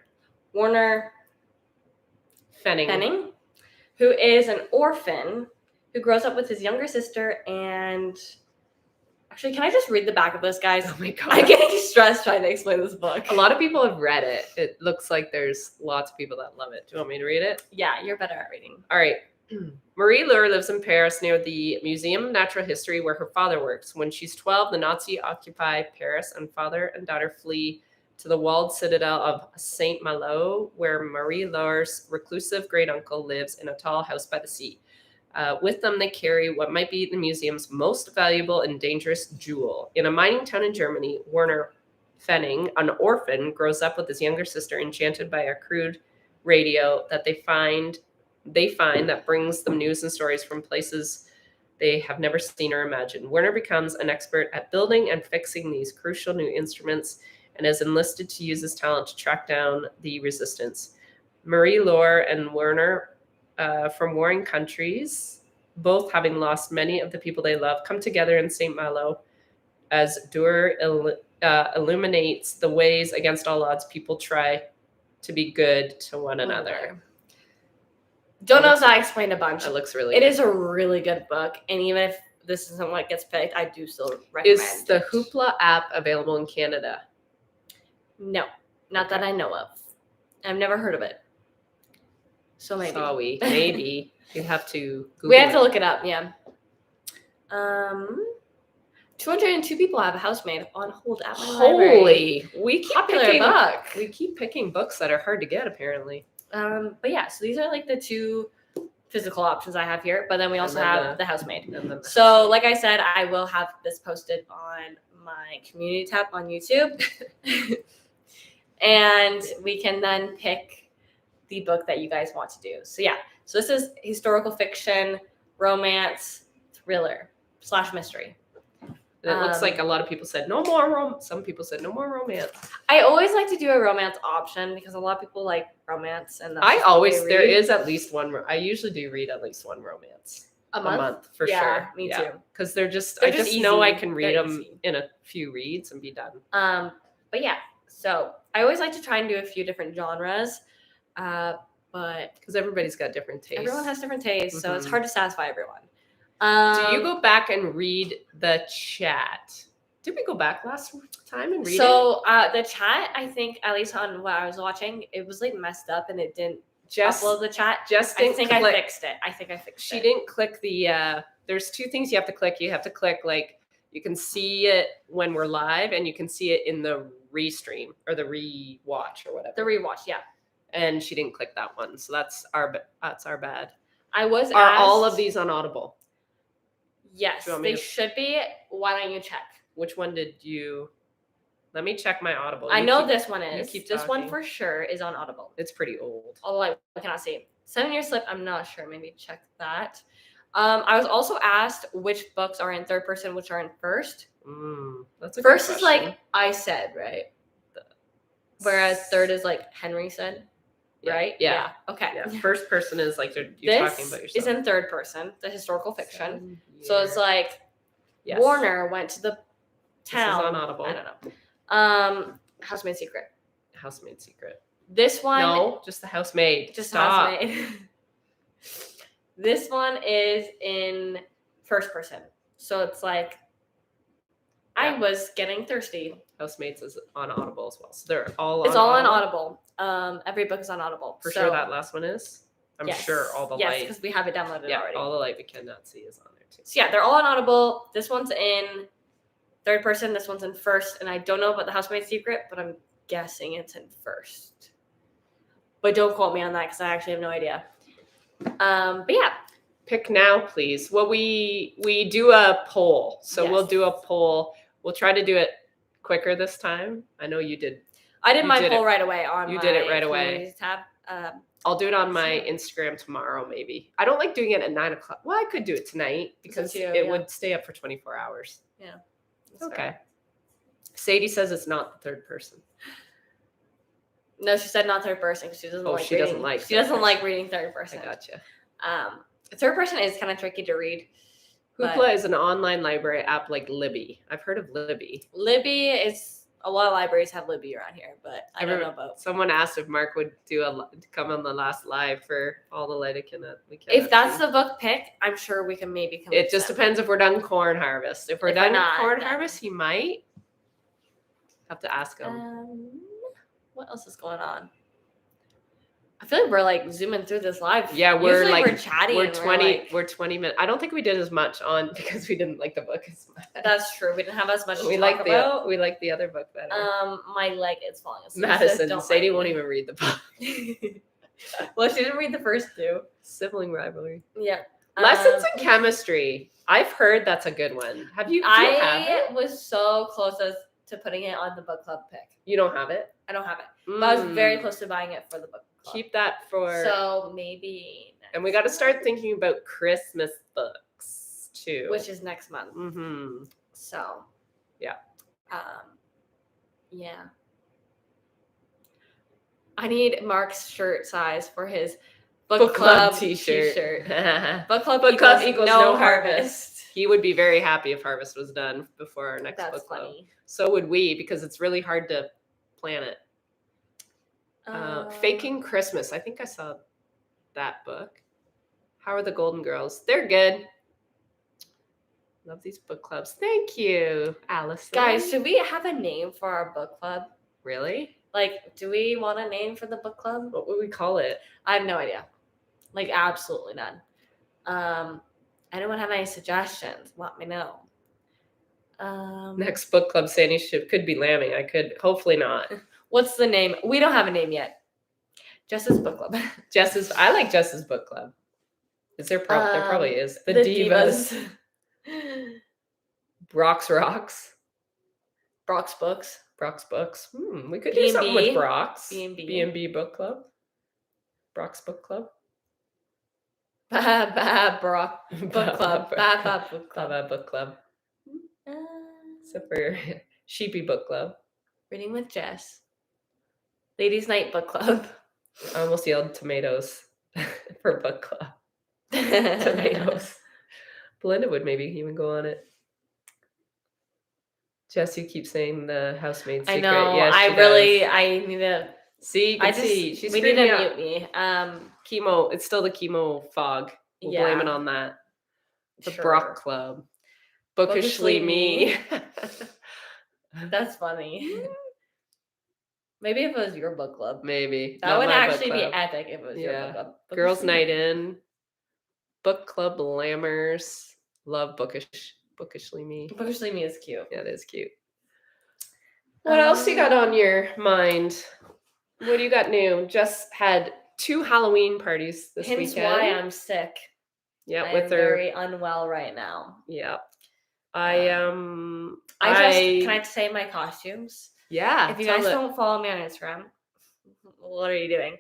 Fenning, who is an orphan who grows up with his younger sister. And actually, can I just read the back of this, guys? Oh my God. I'm getting stressed trying to explain this book. A lot of people have read it. It looks like there's lots of people that love it. Do you want me to read it? Yeah, you're better at reading. All right. Marie Laure lives in Paris near the Museum of Natural History where her father works. When she's 12, the Nazi occupy Paris and father and daughter flee to the walled citadel of Saint-Malo, where Marie Laure's reclusive great-uncle lives in a tall house by the sea. With them, they carry what might be the museum's most valuable and dangerous jewel. In a mining town in Germany, Werner Fenning, an orphan, grows up with his younger sister, enchanted by a crude radio that they find that brings them news and stories from places they have never seen or imagined. Werner becomes an expert at building and fixing these crucial new instruments and is enlisted to use his talent to track down the resistance. Marie Laure and Werner, from warring countries, both having lost many of the people they love, come together in St. Malo as Doerr illuminates the ways against all odds people try to be good to one another. Don't know if I explained a bunch. It looks really good. It is a really good book. And even if this isn't what gets picked, I do still recommend it. Is the Hoopla app available in Canada? No, not that I know of. I've never heard of it. So maybe. Maybe. You have to Google We have to look it up, yeah. 202 people have a housemaid on hold at my library. We keep picking books that are hard to get, apparently. But yeah, so these are like the two physical options I have here, but then we also have the housemaid. So like I said, I will have this posted on my community tab on YouTube. And we can then pick the book that you guys want to do. So yeah, so this is historical fiction, romance, thriller / mystery. It looks like a lot of people said no more some people said no more romance. I always like to do a romance option because a lot of people like romance, and there is at least one. I usually do read at least one romance a month for sure. Yeah, me too. Because I just easy. Know I can read them in a few reads and be done. But yeah, so I always like to try and do a few different genres, but because everybody's got different tastes. Everyone has different tastes, so it's hard to satisfy everyone. Do you go back and read the chat? Did we go back last time and read it? So the chat, I think, at least on what I was watching, it was like messed up and it didn't upload the chat. I think I fixed it. She didn't click the. There's two things you have to click. You have to click like you can see it when we're live, and you can see it in the restream or the rewatch or whatever. The rewatch, yeah. And she didn't click that one, so that's our bad. Are all of these on Audible? Yes, they should be. Why don't you check? Which one did you? Let me check my Audible. I know this one is. This one for sure is on Audible. It's pretty old. Although I cannot see. 7-Year Slip, I'm not sure. Maybe check that. I was also asked which books are in third person, which are in first. That's a first good is like I said, right? Whereas third is like Henry said, right? Yeah. Okay. Yeah. First person is like you're talking about yourself. This is in third person, the historical fiction. So it's like Warner went to the town. This is on Audible. I don't know. Housemaid Secret. Housemaid Secret. This one. No, just the Housemaid. Just Housemaid. This one is in first person. So it's like I was getting thirsty. Housemates is on Audible as well. So they're all on It's all on Audible. Every book is on Audible. For sure that last one is? I'm sure all the light. Yes, because we have it downloaded already. All the light we cannot see is on there too. So they're all on Audible. This one's in third person. This one's in first. And I don't know about the Housemaid Secret, but I'm guessing it's in first. But don't quote me on that because I actually have no idea. But yeah. Pick now, please. Well, we do a poll. So we'll do a poll. We'll try to do it quicker this time. I know you did. I did my poll right away on You did it right away. Tab. I'll do it on my Instagram tomorrow, maybe. I don't like doing it at 9 o'clock. Well, I could do it tonight because it would stay up for 24 hours. Yeah. Okay. Fair. Sadie says it's not the third person. No, she said not third person because she doesn't like reading. She doesn't like reading third person. I gotcha. Third person is kind of tricky to read. Hoopla is an online library app like Libby. I've heard of Libby. Libby is a lot of libraries have Libby around here, but I don't know about. Someone asked if Mark would come on the last live for all the light If that's the book pick, I'm sure we can maybe come. It just depends if we're done corn harvest. If we're done corn harvest, he might have to ask him. What else is going on? I feel like we're like zooming through this live. Yeah, we're chatting. We're 20 minutes. I don't think we did as much on because we didn't like the book as much. That's true. We didn't have as much. We like the other book better. My leg is falling asleep. Madison, Sadie won't even read the book. Well, she didn't read the first two. Sibling rivalry. Yeah. Lessons in chemistry. I've heard that's a good one. Have you? I was so close to putting it on the book club pick. You don't have it? I don't have it. But I was very close to buying it for the book club. Keep that for. So maybe. And we got to start thinking about Christmas books too, which is next month. Mm-hmm. So. Yeah. Yeah. I need Mark's shirt size for his book club t-shirt. Book club equals no harvest. He would be very happy if harvest was done before our next book club. Funny. So would we, because it's really hard to plan it. Faking Christmas. I think I saw that book. How are the Golden Girls? They're good. Love these book clubs. Thank you, Allison. Guys, should we have a name for our book club? Really? Like, do we want a name for the book club? What would we call it? I have no idea. Like, absolutely none. Anyone have any suggestions? Let me know. Next book club, Sandy could be lambing. I could, hopefully not. What's the name? We don't have a name yet. Jess's book club. I like Jess's book club. Is there there probably is. The Divas. Brock's Rocks. Brock's Books. Brock's Books. We could do something with Brock's. B&B book club. Brock's book club. Brock book club. Book club. Except for Sheepy book club. Reading with Jess. Ladies' Night book club. I almost yelled tomatoes for book club. Tomatoes. Belinda would maybe even go on it. Jess, you keep saying the Housemaid Secret. I know. Yes, I need to. See, you can see. She's we need to mute me. Chemo. It's still the chemo fog. We'll blame it on that. The Sure. Brock Club. Bookishly me. That's funny. Maybe if it was your book club. Maybe. That would actually be epic if it was your book club. Girls' night in. Book club lammers. Love bookishly me. Bookishly me is cute. Yeah, it is cute. What else you got on your mind? What do you got new? Just had 2 Halloween parties this weekend. Why I'm sick. Yeah, I'm very unwell right now. Yeah. Can I say my costumes? Yeah. If you guys don't follow me on Instagram, what are you doing?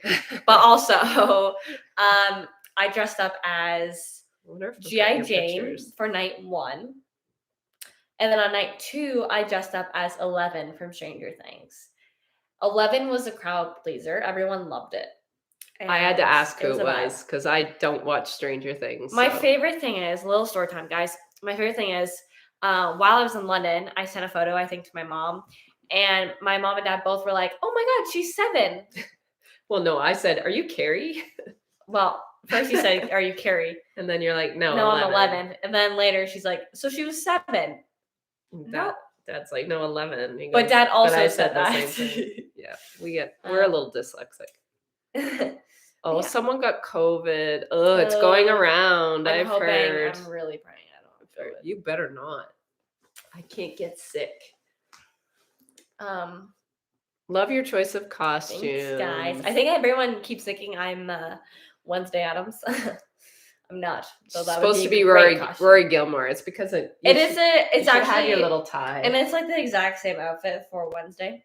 But also, I dressed up as G.I. Jane for night 1. And then on night 2, I dressed up as 11 from Stranger Things. 11 was a crowd pleaser. Everyone loved it. I had to ask who it was because I don't watch Stranger Things. My favorite thing is, little story time, guys. My favorite thing is, while I was in London, I sent a photo, I think, to my mom. And my mom and dad both were like, oh my God, she's 7. Well, no, I said, are you Carrie? Well, first you said, are you Carrie? And then you're like, no, I'm 11. And then later she's like, so she was 7. No. Dad's like, no, 11. Goes, but Dad also said that. The same thing. Yeah, we're a little dyslexic. Someone got COVID. Oh, it's going around. I've heard. I'm really praying I don't have COVID. You better not. I can't get sick. Love your choice of costumes. Thanks, guys. I think everyone keeps thinking I'm Wednesday Addams. I'm not. So that supposed would to be Rory Gilmore. It's because it's actually had your little tie, and it's like the exact same outfit for Wednesday.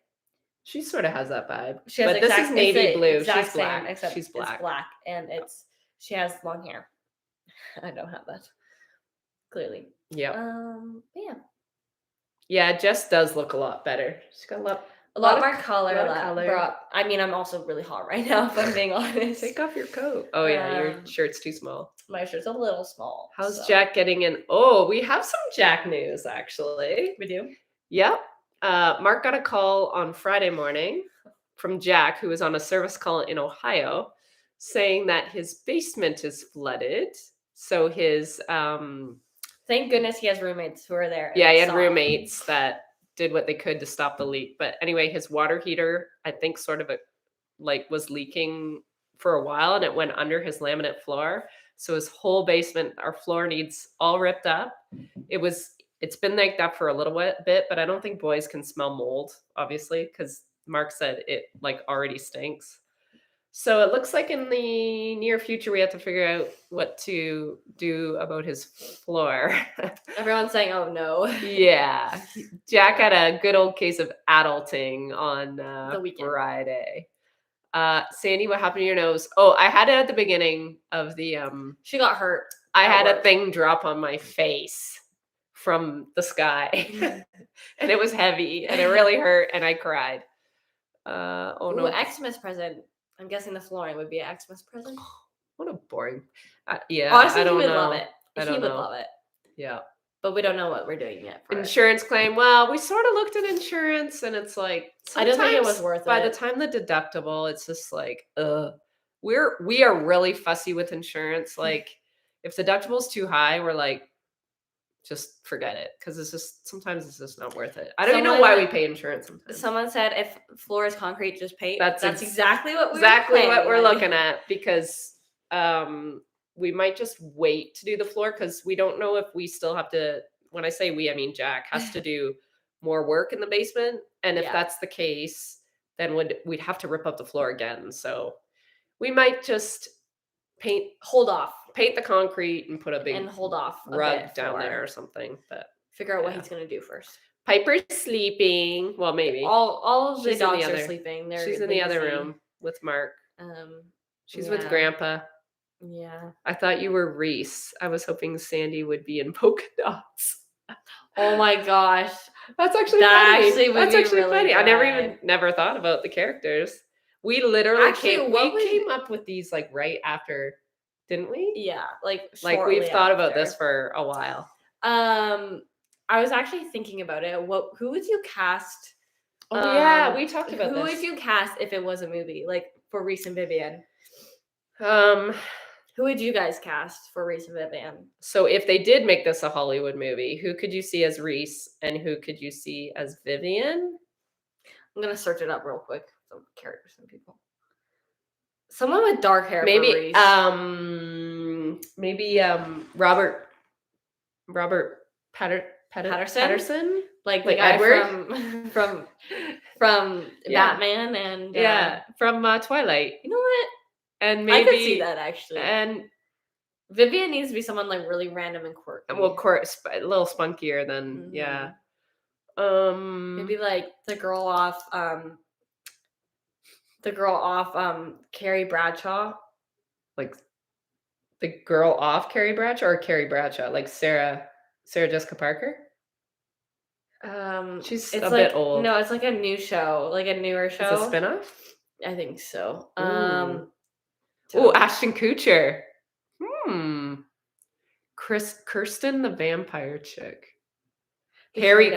She sort of has that vibe. She has this is navy blue. She's black. Except she's black. It's black, and she has long hair. I don't have that. Clearly. Yeah. Yeah. Yeah, Jess does look a lot better. She's got a lot more color. I mean, I'm also really hot right now, if I'm being honest. Take off your coat. Oh, yeah, your shirt's too small. My shirt's a little small. How's Jack getting in? Oh, we have some Jack news, actually. We do? Yep. Mark got a call on Friday morning from Jack, who was on a service call in Ohio, saying that his basement is flooded. So his... Thank goodness he has roommates who are there. Yeah, he had roommates that did what they could to stop the leak. But anyway, his water heater, I think, sort of was leaking for a while, and it went under his laminate floor. So his whole basement, our floor needs all ripped up. It's been like that for a little bit, but I don't think boys can smell mold, obviously, because Mark said it already stinks. So it looks like in the near future, we have to figure out what to do about his floor. Everyone's saying, oh no. Yeah. Jack had a good old case of adulting on the weekend. Friday. Sandy, what happened to your nose? Oh, I had it at the beginning of the... She got hurt. I had a thing drop on my face from the sky. And it was heavy and it really hurt and I cried. No. Xmas present. I'm guessing the flooring would be an Xmas present. What a boring... yeah, honestly, I don't he would know. love it. He would love it. Yeah. But we don't know what we're doing yet. Insurance claim. Well, we sort of looked at insurance and it's like... I don't think it was worth it. By the time the deductible, it's just like, we are really fussy with insurance. Like, if the deductible's too high, we're like, just forget it. Because sometimes it's just not worth it. I don't even know why we pay insurance sometimes. Someone said if floor is concrete, just pay. That's exactly what we're looking at, because we might just wait to do the floor because we don't know if we still have to... When I say we, I mean Jack has to do more work in the basement. And if that's the case, then we'd have to rip up the floor again. So we might just paint the concrete and put a big rug down there or something. But figure out what he's gonna do first. Piper's sleeping. Well, maybe all of the dogs are sleeping. She's in the other room with Mark. She's with Grandpa. Yeah. I thought you were Reese. I was hoping Sandy would be in polka dots. Oh my gosh. That's actually funny. That's actually funny. I never thought about the characters. We literally came up with these right after, didn't we? Yeah, we've thought about this for a while. I was actually thinking about it. Who would you cast? Oh yeah, we talked about this. Who would you cast if it was a movie, for Reese and Vivian? Who would you guys cast for Reese and Vivian? So if they did make this a Hollywood movie, who could you see as Reese and who could you see as Vivian? I'm gonna search it up real quick. Some characters and people. Someone with dark hair. Maybe for Reese. Robert Patterson, like the guy Edward? from Batman and from Twilight. You know what? And maybe I could see that actually. And Vivian needs to be someone like really random and quirky. Well, a little spunkier than maybe like the girl off Carrie Bradshaw. Like the girl off Carrie Bradshaw or Carrie Bradshaw, like Sarah Jessica Parker. She's a bit old. No, it's like a new show, like a newer show. It's a spinoff? I think so. Ashton Kutcher. Kirsten the vampire chick. Harry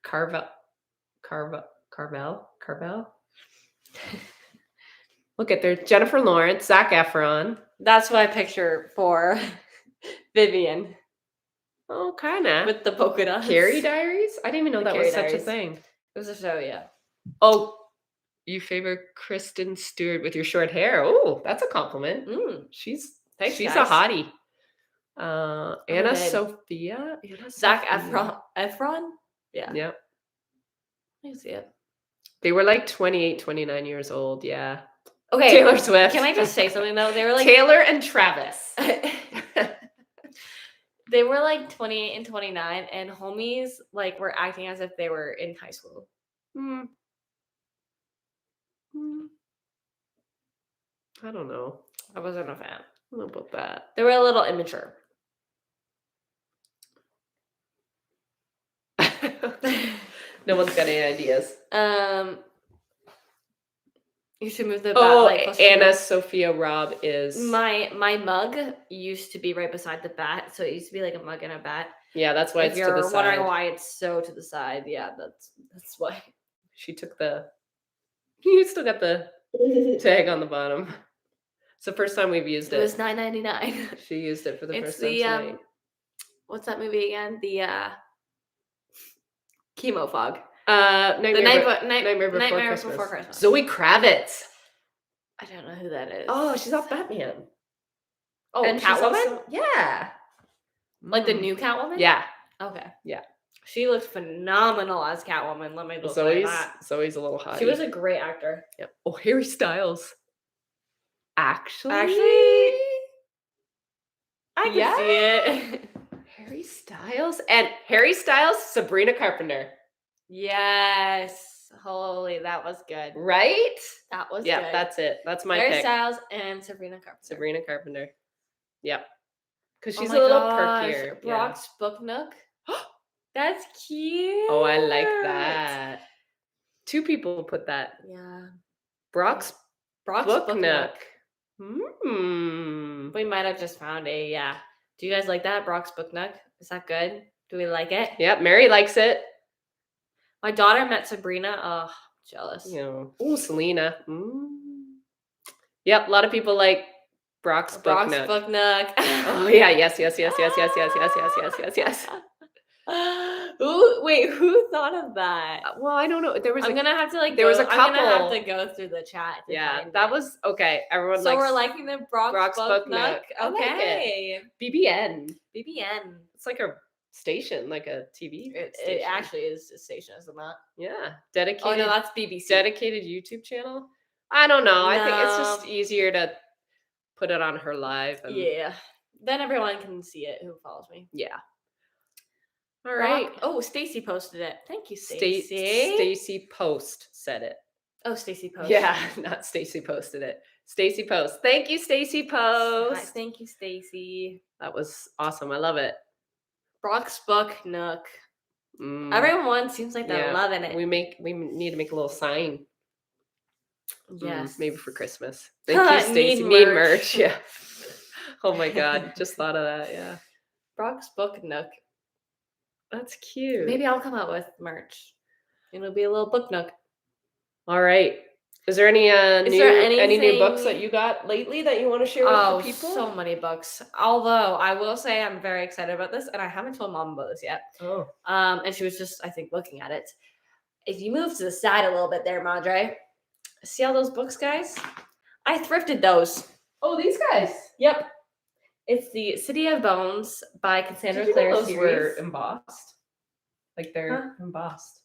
Carvel. Look at there. Jennifer Lawrence, Zac Efron. That's what I picture for Vivian. Oh, kind of. With the polka dots. Carrie Diaries? I didn't even know that was such a thing. It was a show, yeah. Oh, you favor Kristen Stewart with your short hair. Oh, that's a compliment. She's a hottie. Anna Sophia. Zac Efron? Yeah. Yep. I can see it. They were like 28, 29 years old. Yeah. Okay. Taylor Swift. Can I just say something though? They were like Taylor and Travis. They were like 28 and 29, and homies like were acting as if they were in high school. I don't know. I wasn't a fan. I don't know about that. They were a little immature. No one's got any ideas. You should move the bat. Anna Sophia Robb is my mug used to be right beside the bat, so it used to be like a mug and a bat. Yeah, that's why it's to the side. You're wondering why it's so to the side. Yeah, that's why. She took you still got the tag on the bottom. It's the first time we've used it. It was $9.99. She used it for the first time tonight. What's that movie again? The Chemo Fog. Nightmare Before Christmas. Zoe Kravitz. I don't know who that is. Oh, she's off Batman. Oh, and Catwoman? Yeah. Like the new Catwoman? Yeah. Okay. Yeah. She looked phenomenal as Catwoman. Let me just say that. Zoe's a little hot. She was a great actor. Yep. Oh, Harry Styles. Actually, I can see it. Harry Styles, Sabrina Carpenter. Yes. Holy, that was good. Right? That was good. Yeah, that's it. That's my pick. Harry Styles and Sabrina Carpenter. Yep. Because she's a little perkier. Brock's Book Nook. That's cute. Oh, I like that. 2 people put that. Yeah. Brock's Book Nook. We might have just found a, Do you guys like that? Brock's Book Nook? Is that good? Do we like it? Yep, Mary likes it. My daughter met Sabrina. Oh, jealous. Oh, Selena. Yep, a lot of people like Brock's Book Nook. Oh, yeah, yes. Who thought of that? Well, I don't know. I'm gonna have to there was a couple. I'm gonna have to go through the chat. Was okay. Everyone. So we're liking the Brock's Book Nook. Okay. Like BBN. It's like a station, like a TV. It actually is a station, isn't it? Yeah. Dedicated. Oh no, that's BBC. Dedicated YouTube channel. I don't know. No. I think it's just easier to put it on her live. Yeah. Then everyone can see it who follows me. Yeah. All right. Oh, Stacy posted it. Thank you, Stacy. Stacy Post said it. Oh, Stacy Post. Yeah, not Stacy posted it. Stacy Post. Thank you, Stacy Post. Hi, thank you, Stacy. That was awesome. I love it. Brock's Book Nook. Everyone seems like they're loving it. We need to make a little sign. Yes. Maybe for Christmas. Thank you, Stacy. Need merch. Yeah. Oh my God. Just thought of that. Yeah. Brock's Book Nook. That's cute. Maybe I'll come out with merch. It'll be a little book nook. All right. Is there any there any new books that anything- you got lately that you want to share with Oh, the people? so many books. Although I will say I'm very excited about this, and I haven't told Mom about this yet. Oh, And she was just, I think, looking at it. If you move to the side a little bit there, Madre, see all those books, guys? I thrifted those. oh, these guys. Yep. It's the City of Bones by Cassandra Did you know Clare those series. were embossed? Like they're Huh? embossed.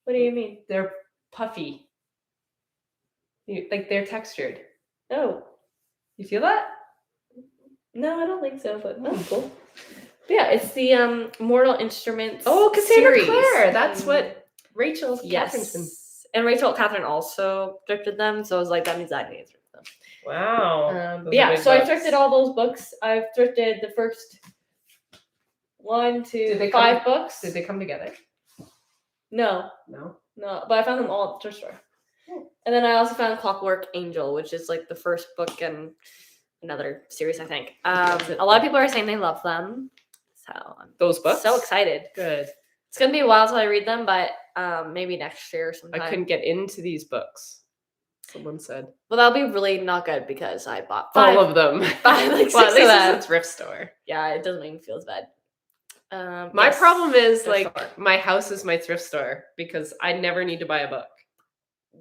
What do you mean? They're puffy. Like they're textured. Oh. You feel that? No, I don't think so, but that's Mm. cool. But yeah, it's the Mortal Instruments. Oh, Cassandra series. Clare. That's what Rachel Yes. Catherine's And Rachel Catherine also thrifted them, so I was like, that means I need to thrift them. Wow. But yeah, so I thrifted all those books. I've thrifted the first 1, 2, 5 books. Did they come together? No, but I found them all at the thrift store. Oh. And then I also found Clockwork Angel, which is like the first book in another series, I think. A lot of people are saying they love them, so I'm Those books? so excited. Good. It's gonna be a while till I read them, but maybe next year sometime. I couldn't get into these books. Someone said. Well, that'll be really not good because I bought 5. All of them. 5, like 6 well, at least of them. it's a thrift store. Yeah, it doesn't make me feel as bad. My problem is thrift like store. my house is my thrift store because I never need to buy a book.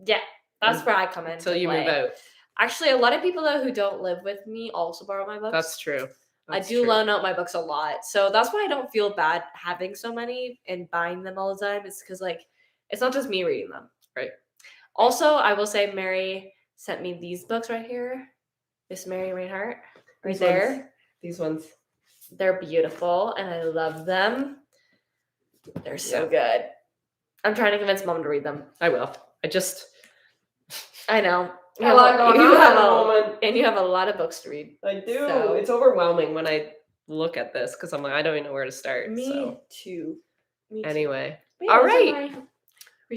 Yeah, that's where I come in until you move out. Actually, a lot of people though who don't live with me also borrow my books. That's true. I do loan out my books a lot, so that's why I don't feel bad having so many and buying them all the time. It's because like it's not just me reading them. Right. Also, I will say Mary sent me these books right here. Miss Mary Reinhardt, right there. These ones. They're beautiful, and I love them. They're so good. I'm trying to convince Mom to read them. I will. I know. You have a lot of books to read. I do. So. It's overwhelming when I look at this because I'm like, I don't even know where to start. Me too. Anyway. Yeah, all right.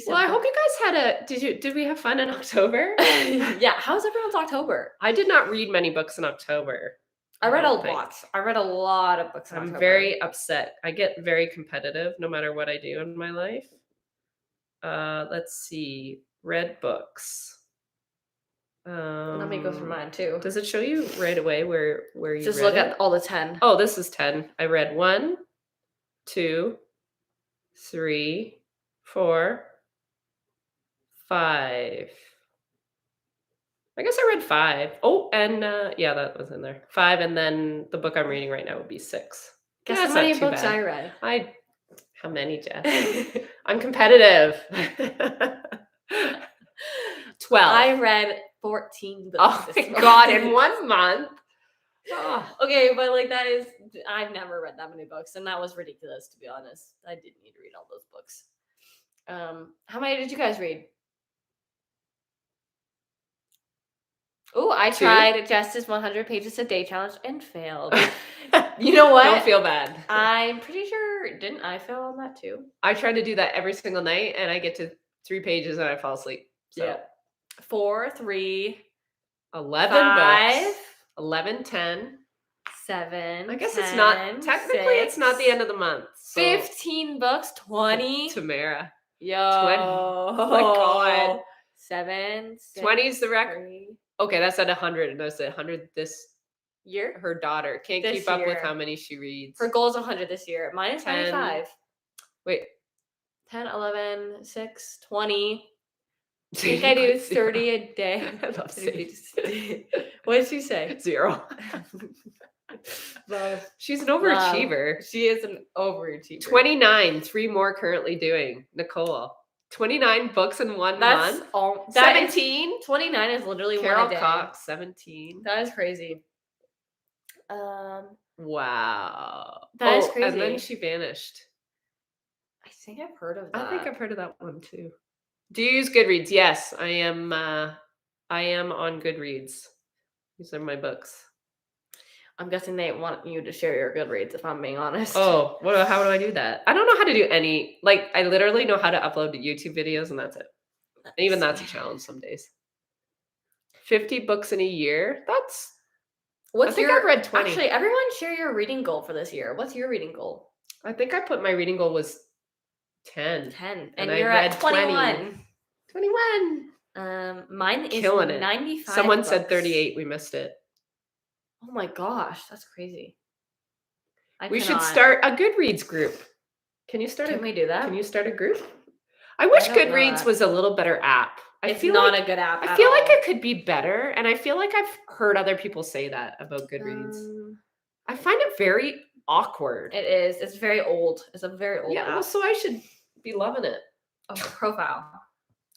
Well, I hope you guys had did we have fun in October? Yeah. How's everyone's October? I did not read many books in October. I read a lot. I read a lot of books in I'm October. very upset. I get very competitive no matter what I do in my life. Let's see. Read books. Let me go through mine too. Does it show you right away where you just read look it? at all the 10? Oh, this is 10. I read 1, 2, 3, 4, 5. I guess I read 5. Oh, and yeah, that was in there. 5, and then the book I'm reading right now would be 6. Guess That's how many not too books bad. I read? How many, Jess? I'm competitive. 12. I read 14 books. Oh my God, in 1 month. Oh. Okay, but like I've never read that many books, and that was ridiculous, to be honest. I didn't need to read all those books. How many did you guys read? Oh, I 2. tried Jess's 100 pages a day challenge and failed. You know what? Don't feel bad. I'm pretty sure, didn't I fail on that too? I try to do that every single night, and I get to 3 pages and I fall asleep. So. Yeah. 4, 3, 11 5, books. 11, 10. 7. I guess 10, it's not technically 6, it's not the end of the month. So. 15 books, 20. Tamara. Yo. 20. Oh my God. 7. 20 is the record. 3. Okay, that's at 100, and that's at 100 this Year? her daughter can't This keep up with year. how many she reads. Her goal is 100 this year. Mine is 10. 95. Wait. 10, 11, 6, 20. I think I do 30 a day. I love 30 saying What did she say? 0. Love. She's an overachiever. She is an overachiever. 29, 3 more currently doing. Nicole. 29 books in 1 That's month. all. 17. 29 is literally Carol one a day. Cox, 17. That is crazy. Wow. That is And crazy. then she vanished. I think I've heard of that. I think I've heard of that one too. Do you use Goodreads? Yes, I am. I am on Goodreads. These are my books. I'm guessing they want you to share your Goodreads, if I'm being honest. Oh, how do I do that? I don't know how to do any. Like, I literally know how to upload to YouTube videos, and that's it. And even that's a challenge some days. 50 books in a year. That's. I think I've read 20. Actually, everyone share your reading goal for this year. What's your reading goal? I think I put my reading goal was 10. 10. And And you're I at read 21. 20. 21. Mine is Killing it. 95 Someone books. said 38. We missed it. Oh my gosh, that's crazy. We should start a Goodreads group. Can you we do that? Can you start a group? I wish Goodreads was a little better app. It's not a good app. I feel like it could be better, and I feel like I've heard other people say that about Goodreads. I find it very awkward. It is. It's very old. It's a very old app. Well, so I should be loving it. Oh, profile.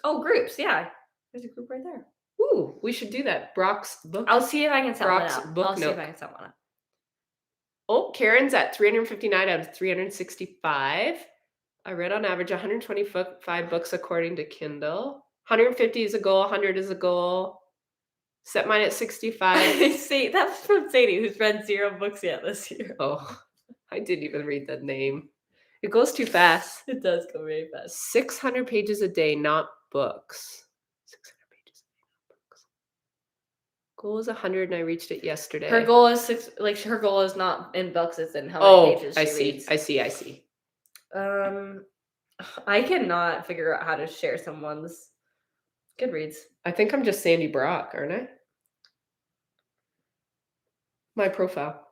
Oh, groups. Yeah, there's a group right there. Ooh, we should do that. Brock's book. I'll see if I can set one up. See if I can set one up. Oh, Karen's at 359 out of 365. I read on average 125 books according to Kindle. 150 is a goal. 100 is a goal. Set mine at 65. See, that's from Sadie, who's read 0 books yet this year. Oh, I didn't even read that name. It goes too fast. It does go very fast. 600 pages a day, not books. 600 pages a day, not books. Goal is 100, and I reached it yesterday. Her goal is her goal is not in books; it's in how many pages she reads. I see. I cannot figure out how to share someone's Goodreads. I think I'm just Sandy Brock, aren't I? My profile.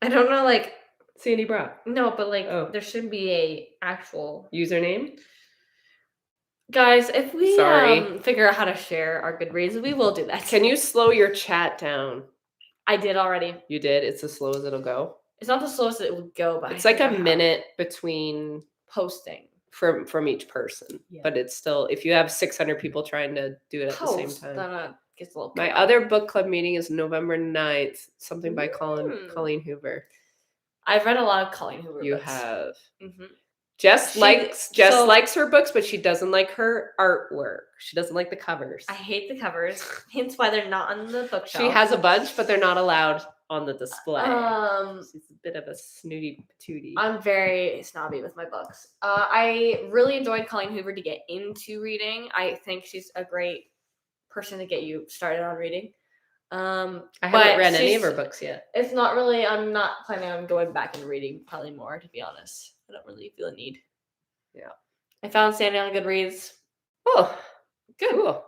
I don't know, like Sandy Brock. No, but there should be a actual username. Guys, if we figure out how to share our Goodreads, we will do that. Can you slow your chat down? I did already. You did? It's as slow as it'll go? It's not the slowest it will go, but it's like a minute between posting from each person. Yeah. But it's still, if you have 600 people trying to do it at the same time. Then gets a little My other book club meeting is November 9th. Something by Colleen Hoover. I've read a lot of Colleen Hoover books. You have. Mm-hmm. Jess likes her books, but she doesn't like her artwork. She doesn't like the covers. I hate the covers. Hence why they're not on the bookshelf. She has a bunch, but they're not allowed on the display. She's a bit of a snooty patootie. I'm very snobby with my books. I really enjoyed Colleen Hoover to get into reading. I think she's a great person to get you started on reading. I haven't read any of her books yet. It's not really. I'm not planning on going back and reading probably more, to be honest. I don't really feel a need. Yeah. I found Sandy on Goodreads. Oh, good. Cool.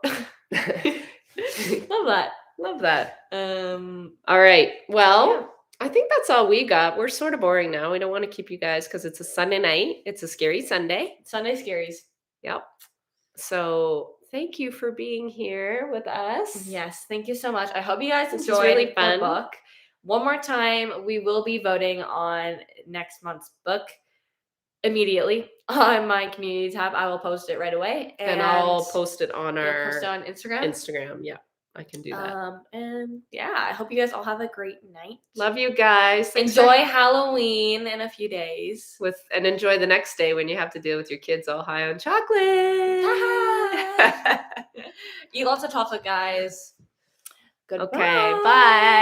Love that. All right. Well, yeah. I think that's all we got. We're sort of boring now. We don't want to keep you guys because it's a Sunday night. It's a scary Sunday. Sunday scaries. Yep. So thank you for being here with us. Yes, thank you so much. I hope you guys enjoyed the book. One more time, we will be voting on next month's book immediately on my community tab. I will post it right away. And I'll post it on our Instagram. Instagram, yeah. I can do that. And yeah, I hope you guys all have a great night. Love you guys. Enjoy Halloween in a few days. And enjoy the next day when you have to deal with your kids all high on chocolate. Eat lots of chocolate, guys. Goodbye. Okay, bye.